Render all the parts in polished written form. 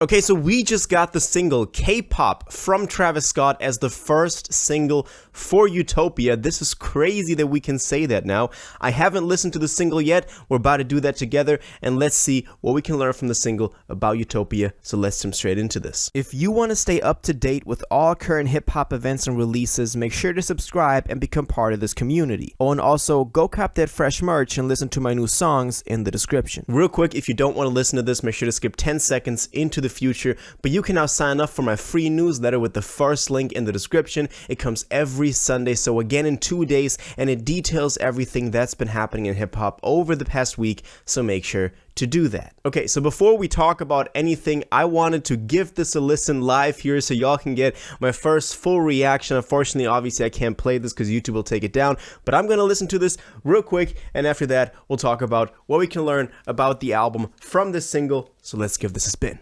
Okay, so we just got the single K-Pop from Travis Scott as the first single for Utopia. This is crazy that we can say that now. I haven't listened to the single yet. We're about to do that together, and let's see what we can learn from the single about Utopia. So let's jump straight into this. If you want to stay up to date with all current hip-hop events and releases, make sure to subscribe and become part of this community. Oh, and also go cop that fresh merch and listen to my new songs in the description. Real quick, if you don't want to listen to this, make sure to skip 10 seconds into the future, but you can now sign up for my free newsletter with the first link in the description. It comes every Sunday, so again in 2 days, and it details everything that's been happening in hip-hop over the past week, so make sure to do that. Okay, so before we talk about anything, I wanted to give this a listen live here so y'all can get my first full reaction. Unfortunately, obviously I can't play this because YouTube will take it down, but I'm gonna listen to this real quick, and after that we'll talk about what we can learn about the album from this single. So let's give this a spin.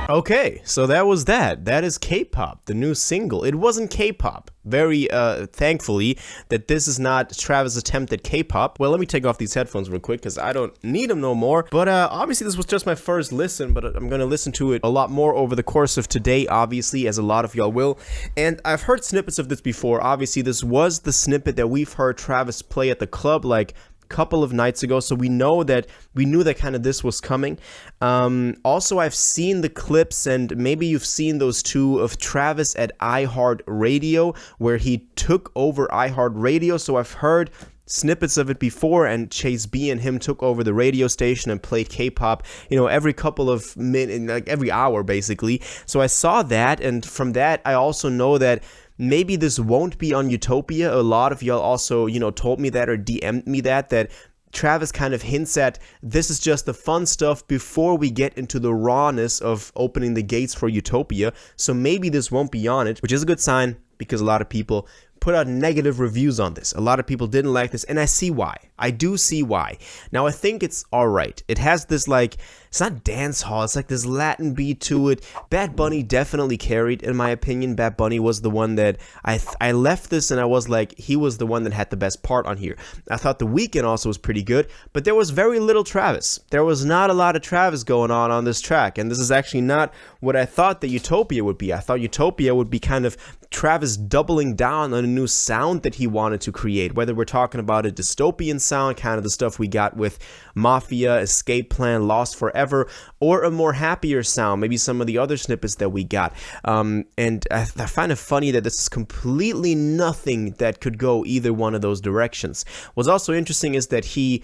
Okay, so that was that. That is K-Pop, the new single. It wasn't K-Pop. Very thankfully that this is not Travis' attempt at K-Pop. Well, let me take off these headphones real quick because I don't need them no more. But obviously this was just my first listen, but I'm gonna listen to it a lot more over the course of today, obviously, as a lot of y'all will. And I've heard snippets of this before. Obviously, this was the snippet that we've heard Travis play at the club like couple of nights ago, so we knew that kind of this was coming. Also, I've seen the clips, and maybe you've seen those too, of Travis at iHeartRadio, where he took over iHeartRadio. So I've heard snippets of it before, and Chase B and him took over the radio station and played K-pop, every couple of minutes, like every hour basically. So I saw that, and from that I also know that maybe this won't be on Utopia. A lot of y'all also, told me that or DM'd me that Travis kind of hints at this is just the fun stuff before we get into the rawness of opening the gates for Utopia. So maybe this won't be on it, which is a good sign because a lot of people put out negative reviews on this. A lot of people didn't like this, and I see why. I do see why. Now, I think it's alright. It has this, it's not dance hall, it's like this Latin beat to it. Bad Bunny definitely carried, in my opinion. Bad Bunny was the one that I left this and I was like, he was the one that had the best part on here. I thought the Weeknd also was pretty good, but there was very little Travis. There was not a lot of Travis going on this track, and this is actually not what I thought that Utopia would be. I thought Utopia would be kind of Travis doubling down on a new sound that he wanted to create, whether we're talking about a dystopian sound, kind of the stuff we got with Mafia, Escape Plan, Lost Forever, or a more happier sound, maybe some of the other snippets that we got. And I find it funny that this is completely nothing that could go either one of those directions. What's also interesting is that he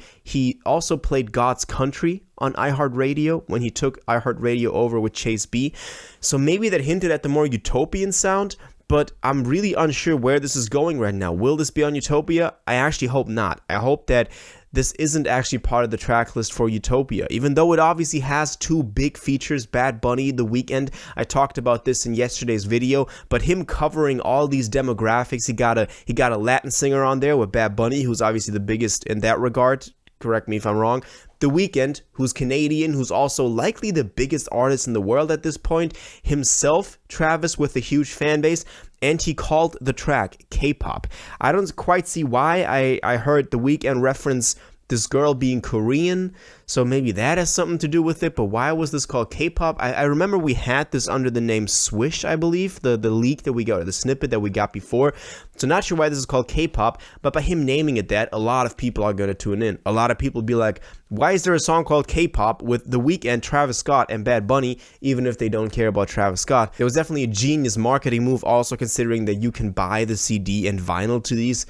also played God's Country on iHeartRadio when he took iHeartRadio over with Chase B. So maybe that hinted at the more utopian sound, but I'm really unsure where this is going right now. Will this be on Utopia? I actually hope not. I hope that this isn't actually part of the track list for Utopia, even though it obviously has two big features, Bad Bunny, The Weeknd. I talked about this in yesterday's video, but him covering all these demographics, he got a Latin singer on there with Bad Bunny, who's obviously the biggest in that regard. Correct me if I'm wrong. The Weeknd, who's Canadian, who's also likely the biggest artist in the world at this point, himself, Travis, with a huge fan base, and he called the track K-pop. I don't quite see why. I heard The Weeknd reference this girl being Korean, so maybe that has something to do with it, but why was this called K-pop? I remember we had this under the name Swish, I believe, the leak that we got, or the snippet that we got before, so not sure why this is called K-pop, but by him naming it that, a lot of people are going to tune in. A lot of people be like, why is there a song called K-pop with The Weeknd, Travis Scott, and Bad Bunny, even if they don't care about Travis Scott? There was definitely a genius marketing move, also considering that you can buy the CD and vinyl to these.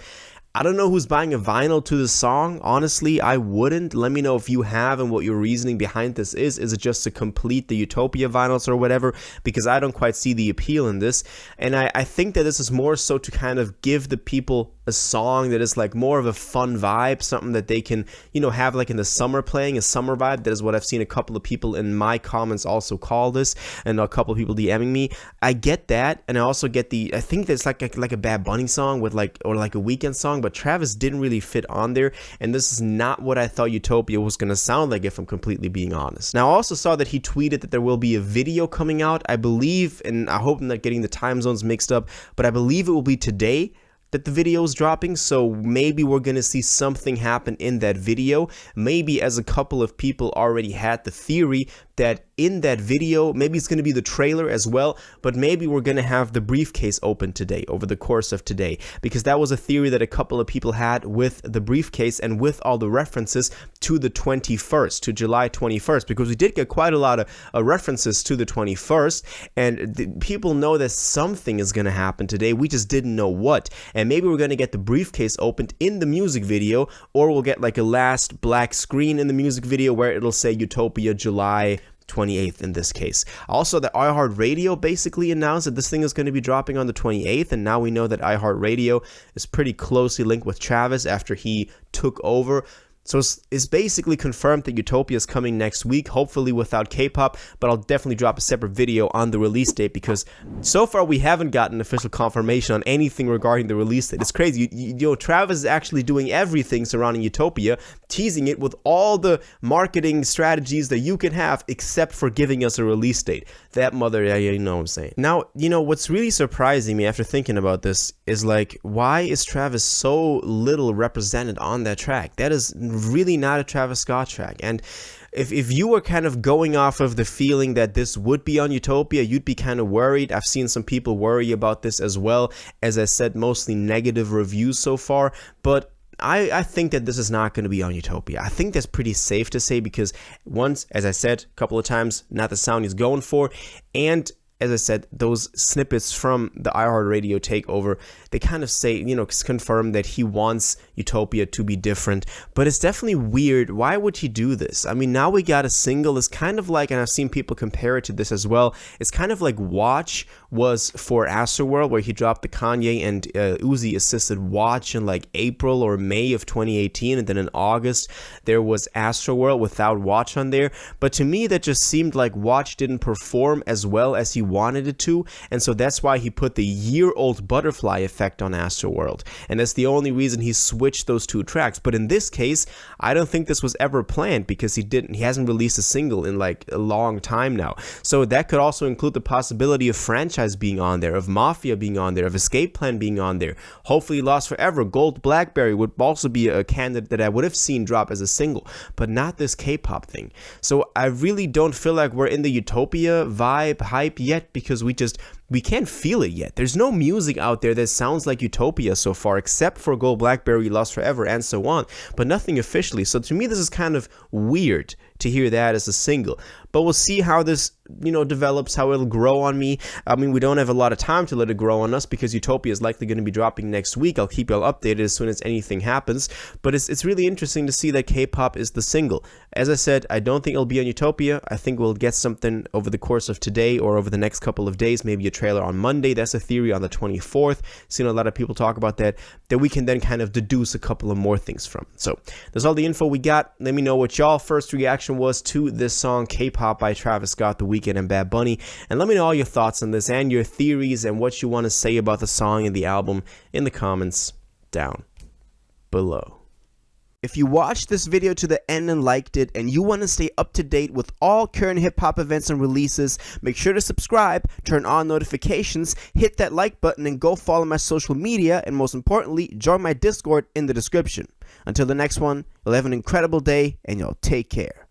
I don't know who's buying a vinyl to the song. Honestly, I wouldn't. Let me know if you have and what your reasoning behind this is. Is it just to complete the Utopia vinyls or whatever? Because I don't quite see the appeal in this. And I think that this is more so to kind of give the people a song that is like more of a fun vibe, something that they can, have like in the summer playing, a summer vibe. That is what I've seen a couple of people in my comments also call this, and a couple of people DMing me. I get that, and I also get I think that's like a Bad Bunny song with or like a Weeknd song, but Travis didn't really fit on there, and this is not what I thought Utopia was going to sound like, if I'm completely being honest. Now, I also saw that he tweeted that there will be a video coming out, I believe, and I hope I'm not getting the time zones mixed up, but I believe it will be today. that the video is dropping, so maybe we're gonna see something happen in that video. Maybe, as a couple of people already had the theory, that in that video, maybe it's gonna be the trailer as well, but maybe we're gonna have the briefcase open today, over the course of today, because that was a theory that a couple of people had with the briefcase and with all the references to the 21st, to July 21st, because we did get quite a lot of references to the 21st, and people know that something is gonna happen today. We just didn't know what. And maybe we're going to get the briefcase opened in the music video, or we'll get like a last black screen in the music video where it'll say Utopia July 28th in this case. Also, the iHeartRadio basically announced that this thing is going to be dropping on the 28th, and now we know that iHeartRadio is pretty closely linked with Travis after he took over. So it's basically confirmed that Utopia is coming next week, hopefully without K-pop, but I'll definitely drop a separate video on the release date, because so far we haven't gotten official confirmation on anything regarding the release date. It's crazy. You know, Travis is actually doing everything surrounding Utopia, teasing it with all the marketing strategies that you can have, except for giving us a release date. That mother, yeah, you know what I'm saying. Now, you know, what's really surprising me after thinking about this is, like, why is Travis so little represented on that track? That is really not a Travis Scott track. And if you were kind of going off of the feeling that this would be on Utopia, you'd be kind of worried. I've seen some people worry about this as well. As I said, mostly negative reviews so far, but I think that this is not going to be on Utopia. I think that's pretty safe to say, because once, as I said a couple of times, not the sound he's going for, and as I said, those snippets from the iHeartRadio takeover, they kind of say, you know, confirm that he wants Utopia to be different. But it's definitely weird. Why would he do this? I mean, now we got a single. It's kind of like, and I've seen people compare it to this as well, it's kind of like Watch was for Astroworld, where he dropped the Kanye and Uzi assisted Watch in like April or May of 2018, and then in August there was Astroworld without Watch on there. But to me, that just seemed like Watch didn't perform as well as he wanted it to, and so that's why he put the year-old butterfly effect on Astroworld, and that's the only reason he switched those two tracks. But in this case, I don't think this was ever planned, because he hasn't released a single in like a long time now. So that could also include the possibility of Franchise being on there, of Mafia being on there, of Escape Plan being on there. Hopefully Lost Forever, Gold Blackberry would also be a candidate that I would have seen drop as a single, but not this K-pop thing. So I really don't feel like we're in the Utopia vibe hype yet, because we can't feel it yet. There's no music out there that sounds like Utopia so far, except for Gold Blackberry, Lost Forever, and so on, but nothing officially. So to me, this is kind of weird to hear that as a single, but we'll see how this, you know, develops, how it'll grow on me. I mean, we don't have a lot of time to let it grow on us, because Utopia is likely going to be dropping next week. I'll keep y'all updated as soon as anything happens, but it's really interesting to see that K-pop is the single. As I said, I don't think it'll be on Utopia. I think we'll get something over the course of today or over the next couple of days, maybe a trailer on Monday. That's a theory. On the 24th, seen a lot of people talk about that we can then kind of deduce a couple of more things from. So that's all the info we got. Let me know what y'all first reaction was to this song K-pop by Travis Scott, The Weeknd and Bad Bunny, and let me know all your thoughts on this and your theories and what you want to say about the song and the album in the comments down below. If you watched this video to the end and liked it, and you want to stay up to date with all current hip-hop events and releases, make sure to subscribe, turn on notifications, hit that like button, and go follow my social media, and most importantly, join my Discord in the description. Until the next one, you'll have an incredible day, and y'all take care.